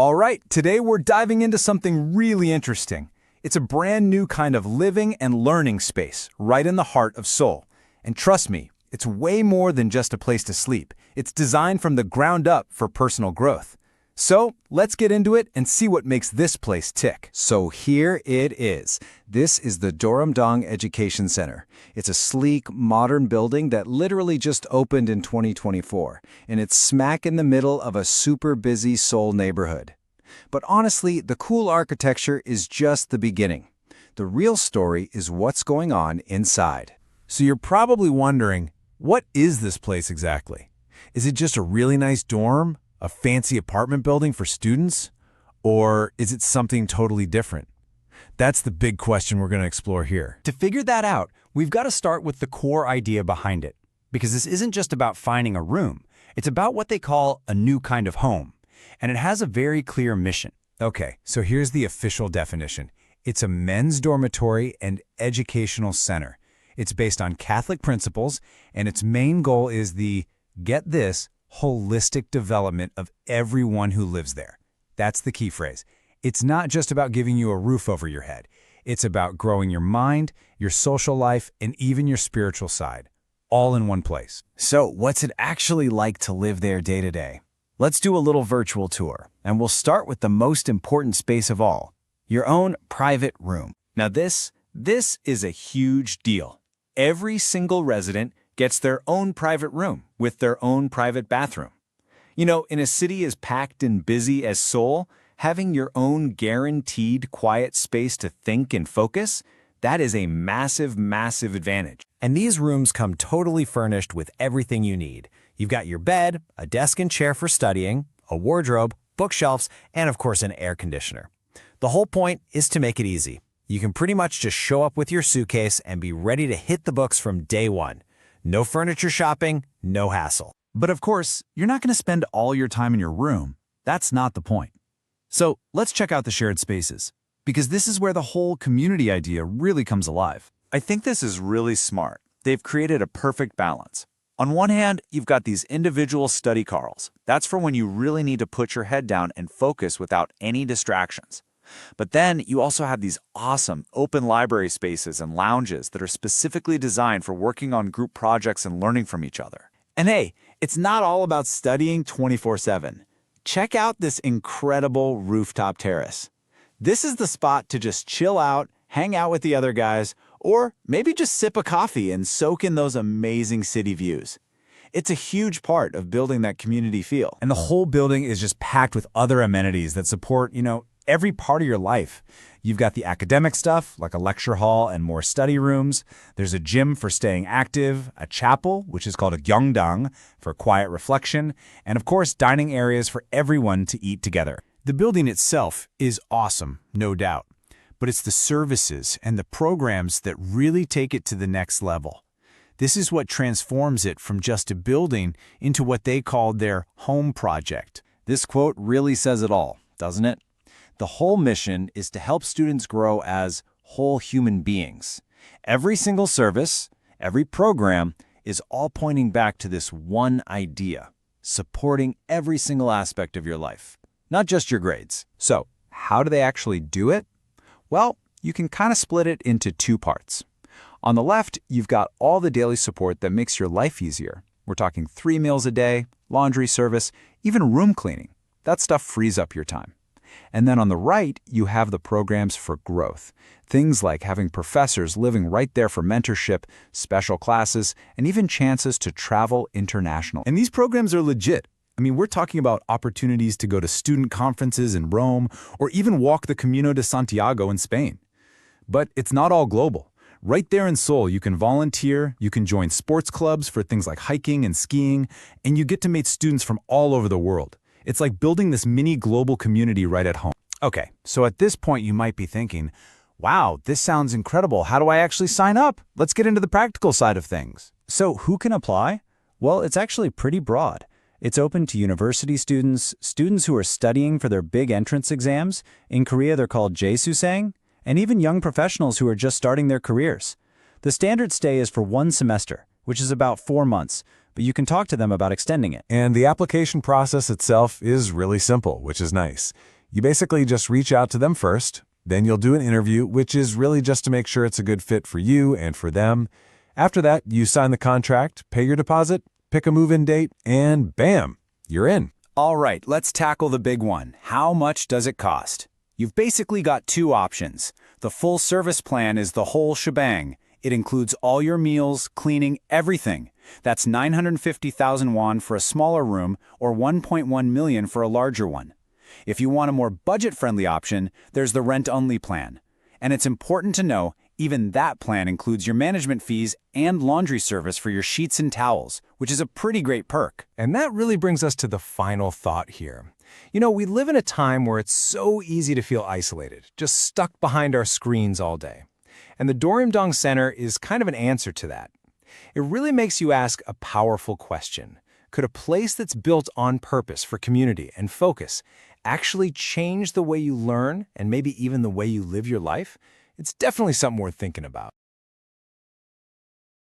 All right, today we're diving into something really interesting. It's a brand new kind of living and learning space right in the heart of Seoul. And trust me, it's way more than just a place to sleep. It's designed from the ground up for personal growth. So let's get into it and see what makes this place tick. So here it is. This is the Dorimdong Education Center. It's a sleek, modern building that literally just opened in 2024, and it's smack in the middle of a super busy Seoul neighborhood. But honestly, the cool architecture is just the beginning. The real story is what's going on inside. So you're probably wondering, what is this place exactly? Is it just a really nice dorm? A fancy apartment building for students? Or is it something totally different? That's the big question we're going to explore here. To figure that out, we've got to start with the core idea behind it. Because this isn't just about finding a room. It's about what they call a new kind of home. And it has a very clear mission. Okay, so here's the official definition. It's a men's dormitory and educational center. It's based on Catholic principles, and its main goal is the, get this, holistic development of everyone who lives there. That's the key phrase. It's not just about giving you a roof over your head. It's about growing your mind, your social life, and even your spiritual side, all in one place. So what's it actually like to live there day to day? Let's do a little virtual tour, and we'll start with the most important space of all, your own private room. Now this is a huge deal. Every single resident gets their own private room with their own private bathroom. You know, in a city as packed and busy as Seoul, having your own guaranteed quiet space to think and focus, that is a massive, massive advantage. And these rooms come totally furnished with everything you need. You've got your bed, a desk and chair for studying, a wardrobe, bookshelves, and of course an air conditioner. The whole point is to make it easy. You can pretty much just show up with your suitcase and be ready to hit the books from day one. No furniture shopping, no hassle. But of course, you're not going to spend all your time in your room. That's not the point. So let's check out the shared spaces, because this is where the whole community idea really comes alive. I think this is really smart. They've created a perfect balance. On one hand, you've got these individual study carrels. That's for when you really need to put your head down and focus without any distractions. But then you also have these awesome open library spaces and lounges that are specifically designed for working on group projects and learning from each other. And hey, it's not all about studying 24/7. Check out this incredible rooftop terrace. This is the spot to just chill out, hang out with the other guys, or maybe just sip a coffee and soak in those amazing city views. It's a huge part of building that community feel. And the whole building is just packed with other amenities that support, every part of your life. You've got the academic stuff, like a lecture hall and more study rooms. There's a gym for staying active, a chapel, which is called a gyeongdang, for quiet reflection, and of course, dining areas for everyone to eat together. The building itself is awesome, no doubt. But it's the services and the programs that really take it to the next level. This is what transforms it from just a building into what they called their home project. This quote really says it all, doesn't it? The whole mission is to help students grow as whole human beings. Every single service, every program is all pointing back to this one idea, supporting every single aspect of your life, not just your grades. So, how do they actually do it? Well, you can kind of split it into two parts. On the left, you've got all the daily support that makes your life easier. We're talking 3 meals a day, laundry service, even room cleaning. That stuff frees up your time. And then on the right, you have the programs for growth. Things like having professors living right there for mentorship, special classes, and even chances to travel internationally. And these programs are legit. We're talking about opportunities to go to student conferences in Rome or even walk the Camino de Santiago in Spain. But it's not all global. Right there in Seoul, you can volunteer, you can join sports clubs for things like hiking and skiing, and you get to meet students from all over the world. It's like building this mini global community right at home. Okay, so at this point you might be thinking, wow, this sounds incredible. How do I actually sign up? Let's get into the practical side of things. So who can apply? Well, it's actually pretty broad. It's open to university students, students who are studying for their big entrance exams. In Korea, they're called jaesusang, and even young professionals who are just starting their careers. The standard stay is for 1 semester, which is about 4 months, but you can talk to them about extending it. And the application process itself is really simple, which is nice. You basically just reach out to them first, then you'll do an interview, which is really just to make sure it's a good fit for you and for them. After that, you sign the contract, pay your deposit, pick a move-in date, and bam, you're in. All right, let's tackle the big one. How much does it cost? You've basically got two options. The full service plan is the whole shebang. It includes all your meals, cleaning, everything. That's 950,000 won for a smaller room or 1.1 million for a larger one. If you want a more budget-friendly option, there's the rent-only plan. And it's important to know, even that plan includes your management fees and laundry service for your sheets and towels, which is a pretty great perk. And that really brings us to the final thought here. You know, we live in a time where it's so easy to feel isolated, just stuck behind our screens all day. And the Dorimdong Center is kind of an answer to that. It really makes you ask a powerful question. Could a place that's built on purpose for community and focus actually change the way you learn and maybe even the way you live your life? It's definitely something worth thinking about.